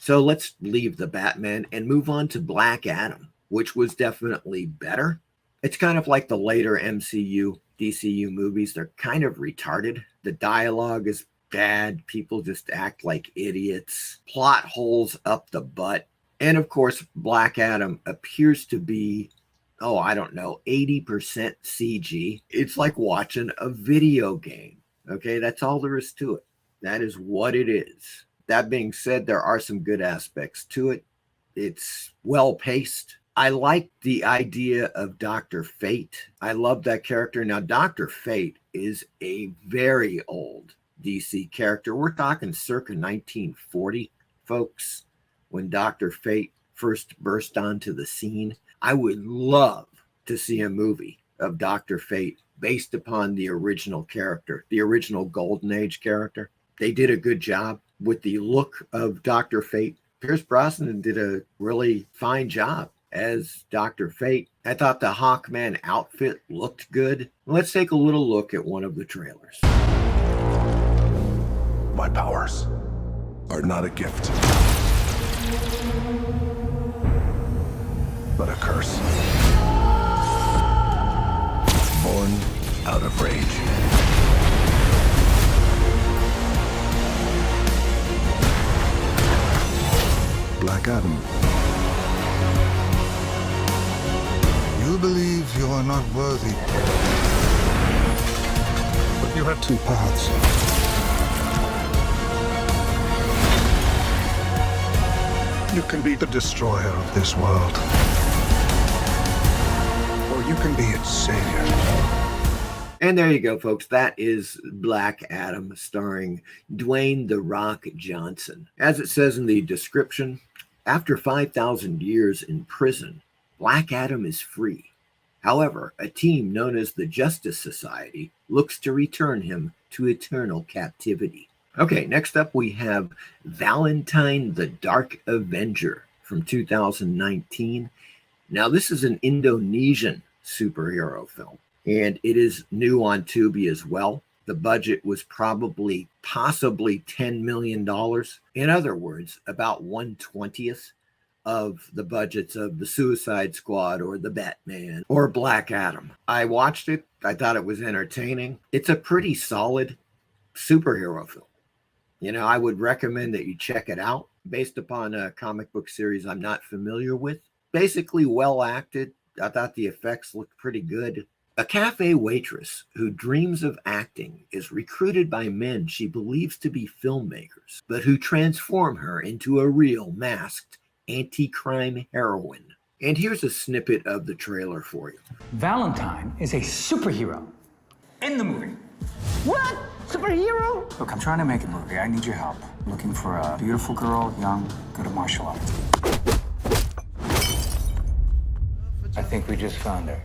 So let's leave the Batman and move on to Black Adam, which was definitely better. It's kind of like the later MCU, DCU movies. They're kind of retarded. The dialogue is bad. People just act like idiots. Plot holes up the butt. And of course, Black Adam appears to be, oh, I don't know, 80% CG. It's like watching a video game. Okay, that's all there is to it. That is what it is. That being said, there are some good aspects to it. It's well paced. I like the idea of Dr. Fate. I love that character. Now, Dr. Fate is a very old DC character. We're talking circa 1940, folks, when Dr. Fate first burst onto the scene. I would love to see a movie of Dr. Fate based upon the original character, the original Golden Age character. They did a good job with the look of Dr. Fate. Pierce Brosnan did a really fine job as Dr. Fate. I thought the Hawkman outfit looked good. Let's take a little look at one of the trailers. My powers are not a gift, but a curse. Born out of rage. Black Adam. You believe you are not worthy. But you have two paths. You can be the destroyer of this world. Or you can be its savior. And there you go, folks. That is Black Adam, starring Dwayne "The Rock" Johnson. As it says in the description, after 5,000 years in prison, Black Adam is free. However, a team known as the Justice Society looks to return him to eternal captivity. Okay, next up we have Valentine the Dark Avenger from 2019. Now, this is an Indonesian superhero film, and it is new on Tubi as well. The budget was possibly $10 million. In other words, about 1/20th of the budgets of the Suicide Squad or the Batman or Black Adam. I watched it. I thought it was entertaining. It's a pretty solid superhero film. You know, I would recommend that you check it out based upon a comic book series I'm not familiar with. Basically well acted. I thought the effects looked pretty good. A cafe waitress who dreams of acting is recruited by men she believes to be filmmakers, but who transform her into a real masked anti-crime heroine. And here's a snippet of the trailer for you. Valentine is a superhero in the movie. What? Superhero? Look, I'm trying to make a movie. I need your help. I'm looking for a beautiful girl, young, good at martial arts. I think we just found her.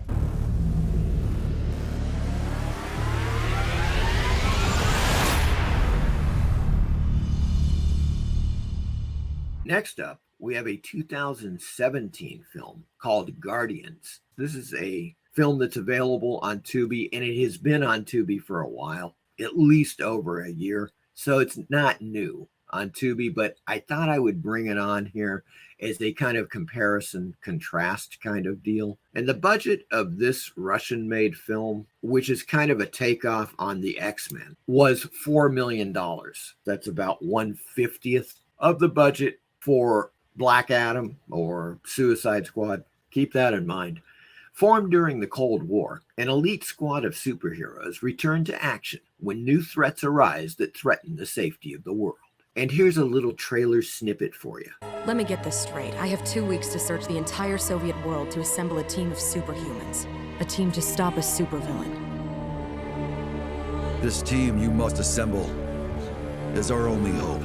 Next up, we have a 2017 film called Guardians. This is a film that's available on Tubi, and it has been on Tubi for a while, at least over a year. So it's not new on Tubi, but I thought I would bring it on here as a kind of comparison contrast kind of deal. And the budget of this Russian-made film, which is kind of a takeoff on the X-Men, was $4 million. That's about 1/50th of the budget for Black Adam or Suicide Squad. Keep that in mind. Formed during the Cold War, an elite squad of superheroes return to action when new threats arise that threaten the safety of the world. And here's a little trailer snippet for you. Let me get this straight. I have 2 weeks to search the entire Soviet world to assemble a team of superhumans. A team to stop a supervillain. This team you must assemble is our only hope.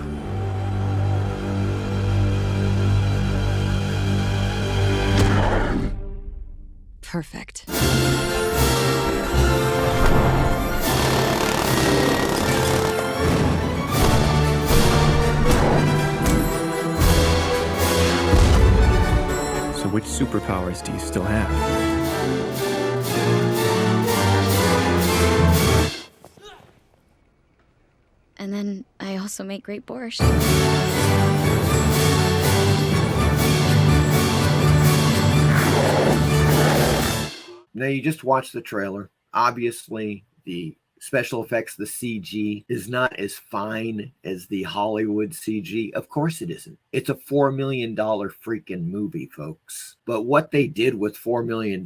Perfect. So which superpowers do you still have? And then I also make great borscht. Now, you just watch the trailer. Obviously, the special effects, the CG, is not as fine as the Hollywood CG. Of course it isn't. It's a $4 million freaking movie, folks. But what they did with $4 million,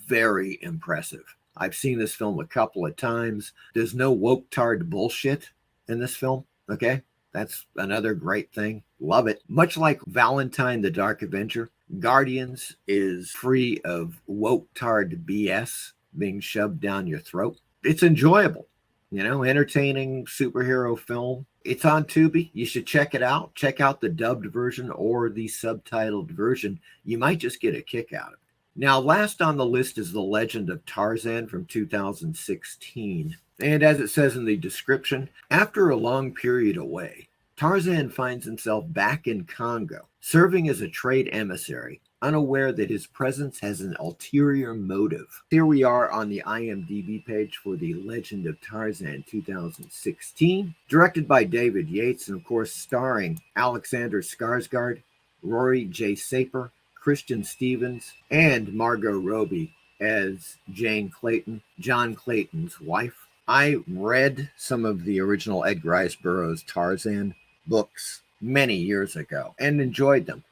very impressive. I've seen this film a couple of times. There's no woke-tard bullshit in this film, okay? That's another great thing. Love it. Much like Valentine, the Dark Avenger, Guardians is free of woke-tard BS being shoved down your throat. It's enjoyable, entertaining superhero film. It's on Tubi. You should check it out. Check out the dubbed version or the subtitled version. You might just get a kick out of it. Now, last on the list is The Legend of Tarzan from 2016. And as it says in the description, after a long period away, Tarzan finds himself back in Congo, serving as a trade emissary, unaware that his presence has an ulterior motive. Here we are on the IMDb page for The Legend of Tarzan 2016, directed by David Yates, and of course starring Alexander Skarsgård, Rory J. Saper, Christian Stevens, and Margot Robbie as Jane Clayton, John Clayton's wife. I read some of the original Edgar Rice Burroughs Tarzan books many years ago and enjoyed them.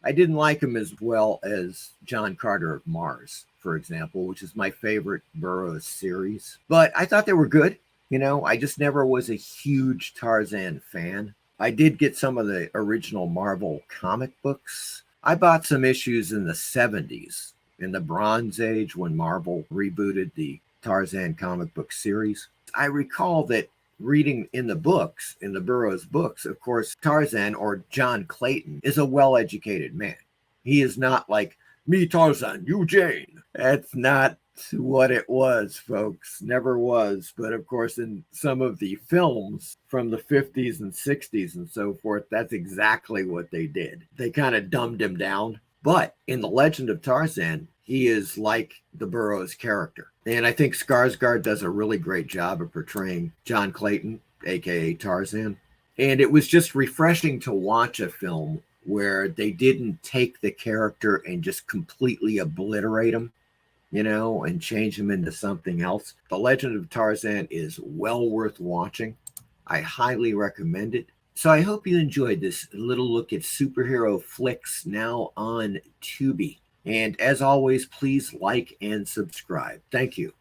I didn't like them as well as John Carter of Mars, for example, which is my favorite Burroughs series. But I thought they were good. I just never was a huge Tarzan fan. I did get some of the original Marvel comic books. I bought some issues in the 70s, in the Bronze Age, when Marvel rebooted the Tarzan comic book series. I recall that reading in the books, in the Burroughs books, of course, Tarzan, or John Clayton, is a well-educated man. He is not like, me Tarzan, you Jane. That's not what it was, folks. Never was. But of course, in some of the films from the 50s and 60s and so forth, that's exactly what they did. They kind of dumbed him down. But in The Legend of Tarzan, he is like the Burroughs character. And I think Skarsgård does a really great job of portraying John Clayton, aka Tarzan. And it was just refreshing to watch a film where they didn't take the character and just completely obliterate him, and change him into something else. The Legend of Tarzan is well worth watching. I highly recommend it. So I hope you enjoyed this little look at superhero flicks now on Tubi. And as always, please like and subscribe. Thank you.